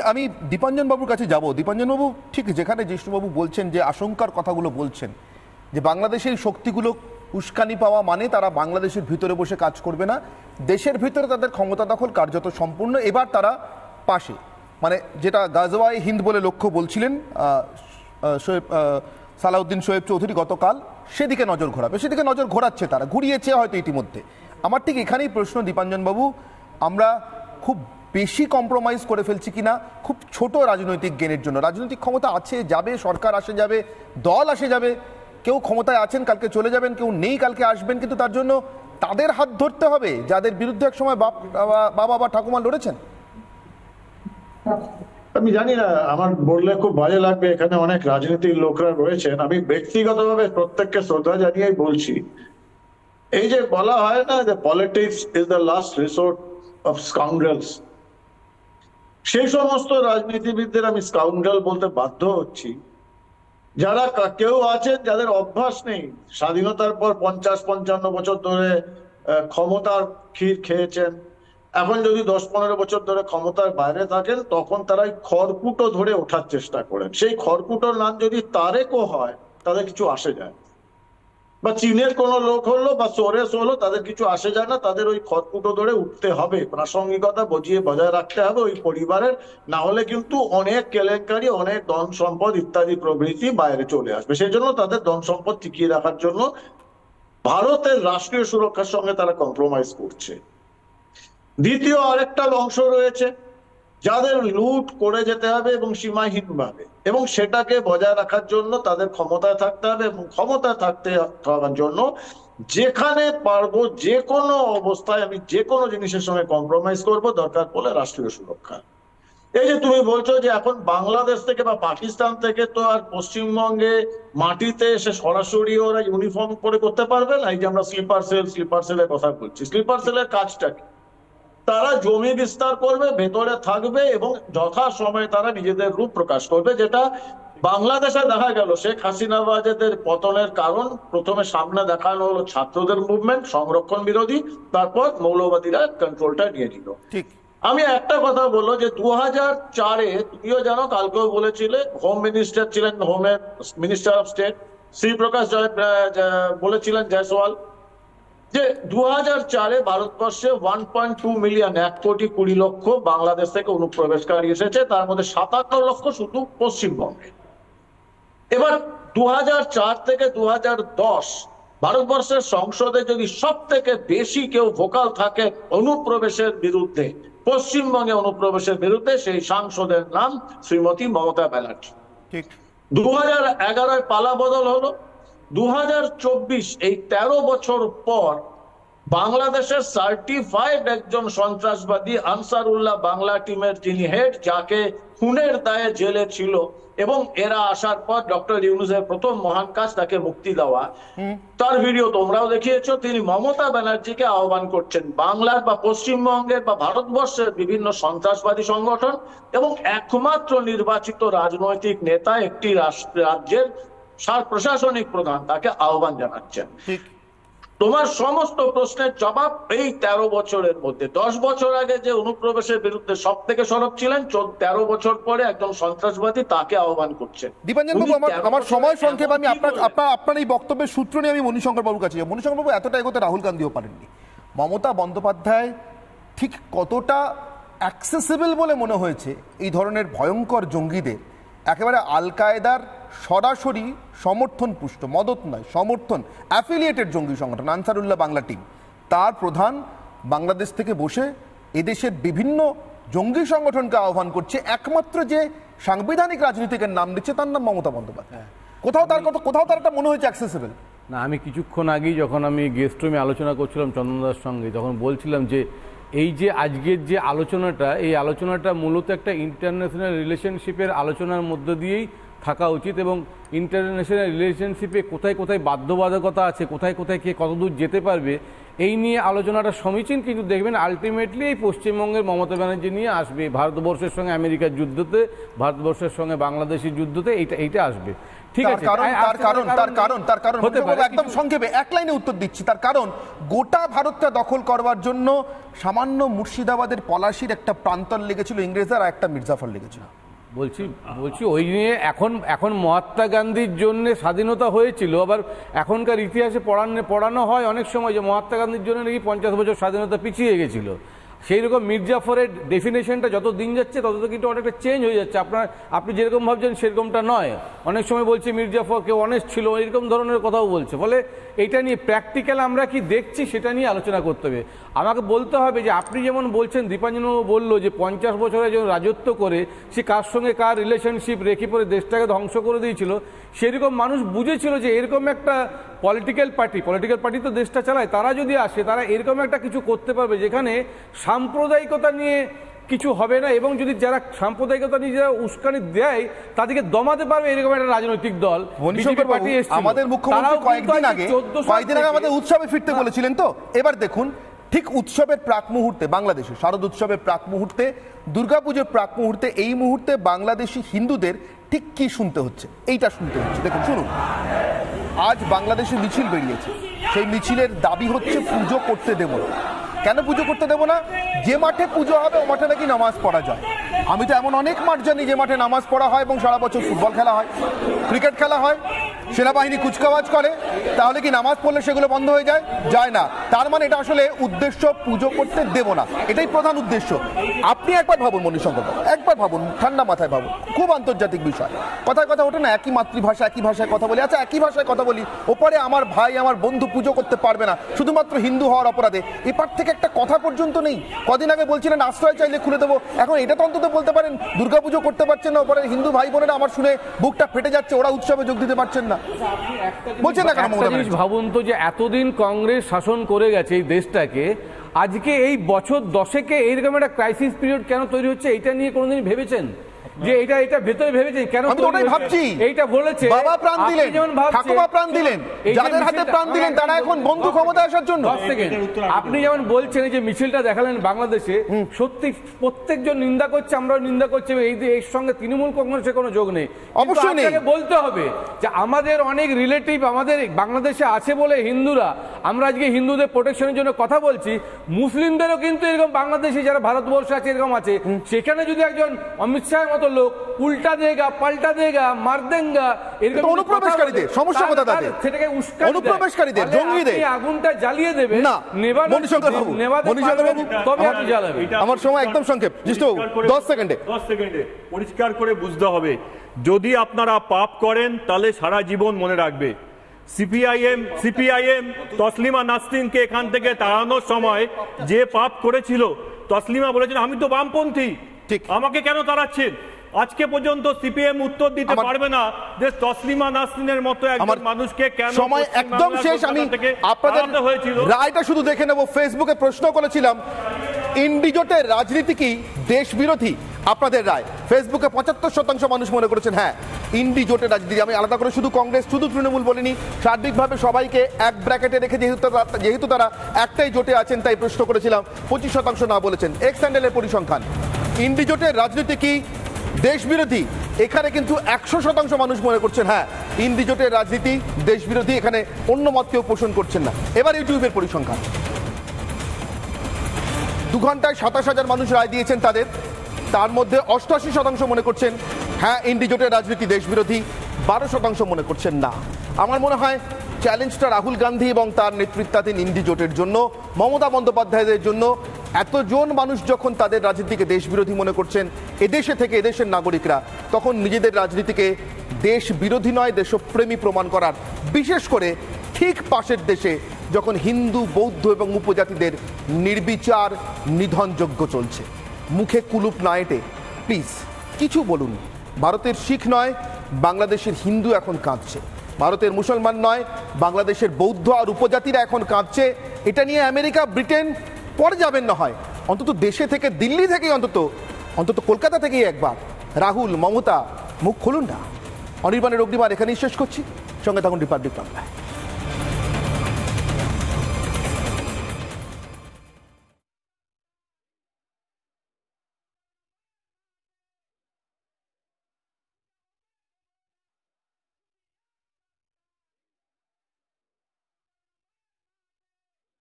আমি দীপাঞ্জন বাবুর কাছে যাব। দীপাঞ্জন বাবু, ঠিক যেখানে জিষ্ণুবাবু বলছেন যে আশঙ্কার কথাগুলো বলছেন, যে বাংলাদেশের শক্তিগুলো উস্কানি পাওয়া মানে তারা বাংলাদেশের ভিতরে বসে কাজ করবে না, দেশের ভিতরে তাদের ক্ষমতা দখল কার্যত সম্পূর্ণ, এবার তারা পাশে, মানে যেটা গাজওয়াই হিন্দ বলে লক্ষ্য বলছিলেন সালাউদ্দিন শোয়েব চৌধুরী গতকাল, সেদিকে নজর ঘোরাবে, সেদিকে নজর ঘোরাচ্ছে, তারা ঘুরিয়েছে হয়তো ইতিমধ্যে। আমার ঠিক এখানেই প্রশ্ন দীপাঞ্জন বাবু, আমরা খুব বেশি কম্প্রোমাইজ করে ফেলছি কিনা খুব ছোট রাজনৈতিক গেনের জন্য? রাজনৈতিক ক্ষমতা আছে, যাবে, সরকার আসে যাবে, দল আসে যাবে, কেউ ক্ষমতায় আছেন কালকে চলে যাবেন, কেউ নেই কালকে আসবেন, কিন্তু তার জন্য তাদের হাত ধরতে হবে যাদের বিরুদ্ধে এক সময় বাবা বা ঠাকুমা লড়েছেন। আমি জানি না, আমার বললে খুব ভালো লাগবে, এখানে অনেক রাজনৈতিক লোকরা রয়েছেন, আমি ব্যক্তিগতভাবে প্রত্যেককে শ্রদ্ধা জানিয়েই বলছি। এই যে বলা হয় না যে politics is the last resort of scoundrels, সেই সমস্ত রাজনীতিবিদদের আমি স্কাউন্ড্রেল বলতে বাধ্য হচ্ছি যারা কেউ আছেন যাদের অভ্যাস নেই, স্বাধীনতার পর 50-55 বছর ধরে ক্ষমতার ক্ষীর খেয়েছেন, এখন যদি 10-15 বছর ধরে ক্ষমতার বাইরে থাকেন, তখন তারা খড়কুটো ধরে ওঠার চেষ্টা করেন। সেই খড়কুটোর নাম যদি তারেকও হয়, তাদের কিছু আসে যায়, বা চীনের কোনো লোক হলো বা সোরেস হলো, তাদের কিছু আসে যায় না, তাদের ওই খড়কুটো ধরে উঠতে হবে, প্রাসঙ্গিকতা বজায় রাখতে হবে ওই পরিবারের, না হলে কিন্তু অনেক কেলেঙ্কারি, অনেক ধন সম্পদ ইত্যাদি প্রভৃতি বাইরে চলে আসবে। সেই জন্য তাদের ধন সম্পদ টিকিয়ে রাখার জন্য ভারতের রাষ্ট্রীয় সুরক্ষার সঙ্গে তারা কম্প্রোমাইজ করছে। দ্বিতীয় আরেকটা অংশ রয়েছে যাদের লুট করে যেতে হবে এবং সীমাহীনভাবে, এবং সেটাকে বজায় রাখার জন্য তাদের ক্ষমতায় থাকতে হবে, এবং ক্ষমতায় থাকতে হওয়ার জন্য যেখানে পারবো যে কোনো অবস্থায় আমি যে কোনো জিনিসের সঙ্গে কম্প্রোমাইজ করব, দরকার পড়লে রাষ্ট্রীয় সুরক্ষা। এই যে তুমি বলছো যে এখন বাংলাদেশ থেকে বা পাকিস্তান থেকে তো আর পশ্চিমবঙ্গে মাটিতে এসে সরাসরি ওরা ইউনিফর্ম করে করতে পারবে না। এই যে আমরা স্লিপার সেলের কথা বলছি, স্লিপার সেলের কাজটা কি? তারা জমি বিস্তার করবে, ভেতরে থাকবে এবং যথা সময়ে তারা নিজেদের রূপ প্রকাশ করবে, যেটা বাংলাদেশে দেখা গেল শেখ হাসিনাবাদের পতনের কারণ। প্রথমে সামনে দেখানো হলো ছাত্রদের মুভমেন্ট, সংরক্ষণ বিরোধী, তারপর মৌলবাদীরা কন্ট্রোলটা নিয়ে নিল। ঠিক। আমি একটা কথা বলবো যে 2004-এ তুমিও জানো, কালকেও বলেছিলে, হোম মিনিস্টার ছিলেন, হোমের মিনিস্টার অফ স্টেট শ্রীপ্রকাশ বলেছিলেন জয়সওয়াল যে 2004-এ ভারতবর্ষে 1.2 মিলিয়ন, 1,20,00,000 বাংলাদেশ থেকে অনুপ্রবেশকারী এসেছে, তার মধ্যে 57 লক্ষ শুধু পশ্চিমবঙ্গে। এবার 2004 থেকে 2010 ভারতবর্ষের সংসদে যদি সব থেকে বেশি কেউ ভোকাল থাকে অনুপ্রবেশের বিরুদ্ধে, পশ্চিমবঙ্গে অনুপ্রবেশের বিরুদ্ধে, সেই সাংসদের নাম শ্রীমতী মমতা ব্যানার্জি। ঠিক। 2011-এ পালা বদল হলো, 2024 এই 13 বছর পর বাংলাদেশের সার্টিফাইড একজন সন্ত্রাসবাদী আনসারুল্লাহ বাংলা টিমের যিনি হেড, যাকে খুনের দায়ে জেলে ছিল, এবং এরা আসার পর ডক্টর ইউনূসের প্রথম মহান কাজ তাকে মুক্তি দেওয়া, তার ভিডিও তোমরাও দেখিয়েছো। তিনি মমতা ব্যানার্জিকে আহ্বান করছেন বাংলার বা পশ্চিমবঙ্গের বা ভারতবর্ষের বিভিন্ন সন্ত্রাসবাদী সংগঠন এবং একমাত্র নির্বাচিত রাজনৈতিক নেতা, একটি রাজ্যের প্রশাসনিক প্রধান, তাকে আহ্বান জানাচ্ছেন। তোমার সমস্ত প্রশ্নের জবাব এই 13 বছরের মধ্যে। 10 বছর আগে যে অনুপ্রবেশের বিরুদ্ধে সব থেকে সরব ছিলেন, 13 বছর পরে একজন সন্ত্রাসবাদী তাকে আহ্বান করছেন। দীপাঞ্জন বাবু, আমার সময় সংক্ষেপ, আমি আপনার এই বক্তব্যের সূত্র নিয়ে আমি মণিশঙ্কর বাবুর কাছে যাই। মণিশঙ্কর বাবু, এতটা এগোতে রাহুল গান্ধীও পারেননি। মমতা বন্দ্যোপাধ্যায় ঠিক কতটা অ্যাক্সেসিবল বলে মনে হয়েছে এই ধরনের ভয়ঙ্কর জঙ্গিদের? একেবারে আল কায়েদার সরাসরি সমর্থন পুষ্ট, মদত নয়, সমর্থন, অ্যাফিলিয়েটেড জঙ্গি সংগঠন আনসারুল্লাহ বাংলা টিম, তার প্রধান বাংলাদেশ থেকে বসে এদেশের বিভিন্ন জঙ্গি সংগঠনকে আহ্বান করছে। একমাত্র যে সাংবিধানিক রাজনীতিকের নাম দিচ্ছে তার নাম মমতা বন্দ্যোপাধ্যায়। কোথাও তার একটা মনে হয়েছে অ্যাক্সেসিবল না। আমি কিছুক্ষণ আগেই যখন আমি গেস্ট রুমে আলোচনা করছিলাম চন্দনদার সঙ্গে, তখন বলছিলাম যে এই যে আজকের যে আলোচনাটা, এই আলোচনাটা মূলত একটা ইন্টারন্যাশনাল রিলেশনশিপের আলোচনার মধ্য দিয়েই থাকা উচিত, এবং ইন্টারন্যাশনাল রিলেশনশিপে কোথায় কোথায় বাধ্যবাধকতা আছে, কোথায় কোথায় কে কতদূর যেতে পারবে, এই নিয়ে আলোচনাটা সমীচীন। কিন্তু দেখবেন আলটিমেটলি এই পশ্চিমবঙ্গের মমতা ব্যানার্জি নিয়ে আসবে, ভারতবর্ষের সঙ্গে আমেরিকার যুদ্ধতে, ভারতবর্ষের সঙ্গে বাংলাদেশের যুদ্ধতে এইটা আসবে। ঠিক আছে, তার কারণ একদম সংক্ষেপে এক লাইনে উত্তর দিচ্ছি। তার কারণ গোটা ভারতটা দখল করবার জন্য সামান্য মুর্শিদাবাদের পলাশির একটা প্রান্তর লেগেছিল ইংরেজরা, আর একটা মির্জাফর লেগেছিল। বলছি ওই নিয়ে এখন মহাত্মা গান্ধীর জন্য স্বাধীনতা হয়েছিল, আবার এখনকার ইতিহাসে পড়ানো হয় অনেক সময় যে মহাত্মা গান্ধীর জন্য নাকি 50 বছর স্বাধীনতা পিছিয়ে গেছিল। সেই রকম মির্জাফরের ডেফিনেশনটা যত দিন যাচ্ছে তত কিন্তু অনেকটা চেঞ্জ হয়ে যাচ্ছে। আপনি যেরকম ভাবছেন সেরকমটা নয়। অনেক সময় বলছে মির্জাফর কেউ অনেস্ট ছিল, এরকম ধরনের কথাও বলছে। ফলে এটা নিয়ে প্র্যাকটিক্যাল আমরা কি দেখছি সেটা নিয়ে আলোচনা করতে হবে। আমাকে বলতে হবে যে আপনি যেমন বলছেন, দীপাঞ্জনবাবু বললো যে 50 বছরে যখন রাজত্ব করে সে কার সঙ্গে কার রিলেশনশিপ রেখে পরে দেশটাকে ধ্বংস করে দিয়েছিল, সেরকম মানুষ বুঝেছিল যে এরকম একটা পলিটিক্যাল পার্টি তো দেশটা চালায়, তারা যদি আসে তারা এরকম একটা কিছু করতে পারবে যেখানে সাম্প্রদায়িকতা নিয়ে কিছু হবে না, এবং যদি যারা সাম্প্রদায়িকতা নিয়ে যারা উস্কানি দেয় তাদেরকে দমাতে পারবে এরকম একটা রাজনৈতিক দল। আমাদের মুখ্যমন্ত্রী কয়েকদিন আগে আমাদের উৎসবে ফিরতে বলেছিলেন। তো এবার দেখুন, ঠিক উৎসবের প্রাক মুহূর্তে, বাংলাদেশে শারদ উৎসবের প্রাক মুহূর্তে, দুর্গাপুজোর প্রাক মুহূর্তে, এই মুহূর্তে বাংলাদেশি হিন্দুদের ঠিক কি শুনতে হচ্ছে, এইটা শুনতে হচ্ছে। দেখুন, শুনুন। আজ বাংলাদেশে মিছিল বেরিয়েছে, সেই মিছিলের দাবি হচ্ছে পুজো করতে দেব না। কেন পুজো করতে দেবো না? যে মাঠে পুজো হবে ও মাঠে নাকি নামাজ পড়া যায়। আমি তো এমন অনেক মাঠ জানি যে মাঠে নামাজ পড়া হয় এবং সারা বছর ফুটবল খেলা হয়, ক্রিকেট খেলা হয়, সেনাবাহিনী কুচকাওয়াজ করে, তাহলে কি নামাজ পড়লে সেগুলো বন্ধ হয়ে যায়? যায় না। তার মানে এটা আসলে উদ্দেশ্য পুজো করতে দেব না, এটাই প্রধান উদ্দেশ্য। আপনি একবার ভাবুন মণিশঙ্কর, একবার ভাবুন, ঠান্ডা মাথায় ভাবুন। খুব আন্তর্জাতিক বিষয়, কথায় কথা ওঠে না, একই মাতৃভাষা একই ভাষায় কথা বলি। আচ্ছা, একই ভাষায় কথা বলি, ওপরে আমার ভাই আমার বন্ধু পুজো করতে পারবে না শুধুমাত্র হিন্দু হওয়ার অপরাধে, এপার থেকে একটা কথা পর্যন্ত নেই। কদিন আগে বলছিলেন আশ্রয় চাইলে খুলে দেবো, এখন এটা তো অন্তত বলতে পারেন দুর্গাপুজো করতে পারছেন না, ওপরে হিন্দু ভাই বোনেরা আমার শুনে বুকটা ফেটে যাচ্ছে, ওরা উৎসবে যোগ দিতে পারছেন না। বলছেন না কেন? ভাবুন তো যে এতদিন কংগ্রেস শাসন করে গেছে এই দেশটাকে, আজকে এই বছর 10-এ এইরকম একটা ক্রাইসিস পিরিয়ড কেন তৈরি হচ্ছে, এটা নিয়ে কোনোদিন ভেবেছেন? যে এটা ভেতরে ভেবেছেন কেন? আমি তো ওটাই ভাবছি। এইটা বলেছে বাবা প্রাণ দিলেন, ঠাকুমা প্রাণ দিলেন, যাদের হাতে প্রাণ দিলেন তারা এখন বন্ধু ক্ষমতা আসার জন্য। 10 সেকেন্ড। আপনি যেমন বলছেন যে মিছিলটা দেখালেন বাংলাদেশে, সত্যি প্রত্যেকজন নিন্দা করছে, আমরাও নিন্দা করছি, এর সঙ্গে তৃণমূল কংগ্রেসের কোনো যোগ নেই। অবশ্যই নেই। বলতে হবে যে আমাদের অনেক রিলেটিভ আমাদের বাংলাদেশে আছে বলে হিন্দুরা, আমরা আজকে হিন্দুদের প্রোটেকশনের জন্য কথা বলছি। মুসলিমদেরও কিন্তু এরকম বাংলাদেশে যারা ভারতবর্ষে আছে এরকম আছে, সেখানে যদি একজন অমিত শাহের মতো লোক উল্টা দেগা পাল্টা দেগা মার দেঙ্গা এরকম অনুপ্রবেশকারীদের সমস্যা কথা তাদের, সেটাকে উস্কানি অনুপ্রবেশকারীদের জঙ্গিদের আগুনটা জ্বালিয়ে দেবে না। মণিশঙ্কর বাবু, তবে আপনি জ্বালাবেন। আমার সময় একদম সংক্ষেপ, 10 সেকেন্ডে পরিষ্কার করে বুঝতে হবে, যদি আপনারা পাপ করেন তাহলে সারা জীবন মনে রাখবে। সিপিআইএম তসলিমা নাসরিনকে এখান থেকে তাড়ানোর সময় যে পাপ করেছিল, তসলিমা বলেছিল আমি তো বামপন্থী, ঠিক আমাকে কেন তাড়াচ্ছেন? আজকে পর্যন্ত সিপিএম উত্তর দিতে পারবে না যে তসলিমা নাসরিনের মতো একজন মানুষকে কেন। সময় একদম শেষ, আমি আপনাদের রায়টা শুধু দেখে নেব। ফেসবুকে প্রশ্ন করেছিলাম, ইন্ডিজোটের রাজনীতি কি দেশ বিরোধী? আপনাদের রায়। ফেসবুকে 75% মানুষ মনে করেছেন হ্যাঁ, ইন্ডিজোটের রাজনীতি। আমি আলাদা করে শুধু কংগ্রেস শুধু তৃণমূল বলিনি, সার্বিকভাবে সবাইকে এক ব্র্যাকেটে রেখে যেহেতু তারা একটাই জোটে আছেন তাই প্রশ্ন করেছিলাম। 25% না বলেছেন। এক্স হ্যান্ডেলের পরিসংখ্যান, ইন্ডিজোটের রাজনীতি কি দেশ বিরোধী? এখানে কিন্তু 100% মানুষ মনে করছেন হ্যাঁ, ইন্ডিজোটের রাজনীতি দেশ বিরোধী, এখানে অন্য মত কেউ পোষণ করছেন না। এবার ইউটিউবের পরিসংখ্যান, 2 ঘন্টায় 27,000 মানুষ রায় দিয়েছেন তার মধ্যে 88% মনে করছেন হ্যাঁ ইন্ডিজোটের রাজনীতি দেশ বিরোধী, 12% মনে করছেন না। আমার মনে হয় চ্যালেঞ্জটা রাহুল গান্ধী এবং তার নেতৃত্বাধীন ইন্ডিজোটের জন্য, মমতা বন্দ্যোপাধ্যায়দের জন্য। এতজন মানুষ যখন তাদের রাজনীতিকে দেশ বিরোধী মনে করছেন এদেশে থেকে, এদেশের নাগরিকরা, তখন নিজেদের রাজনীতিকে দেশ বিরোধী নয় দেশপ্রেমী প্রমাণ করার, বিশেষ করে ঠিক পাশের দেশে যখন হিন্দু বৌদ্ধ এবং উপজাতিদের নির্বিচার নিধনযজ্ঞ চলছে। মুখে কুলুপ না এঁটে প্লিজ কিছু বলুন। ভারতের শিখ নয়, বাংলাদেশের হিন্দু এখন কাঁদছে। ভারতের মুসলমান নয়, বাংলাদেশের বৌদ্ধ আর উপজাতিরা এখন কাঁদছে। এটা নিয়ে আমেরিকা ব্রিটেন পরে যাবেন না হয়, অন্তত দেশে থেকে, দিল্লি থেকেই, অন্তত কলকাতা থেকেই একবার রাহুল মমতা মুখ খুলুন না। অনির্বাণের অগ্নিবার এখানেই শেষ করছি। সঙ্গে থাকুন রিপাবলিক বাংলায়।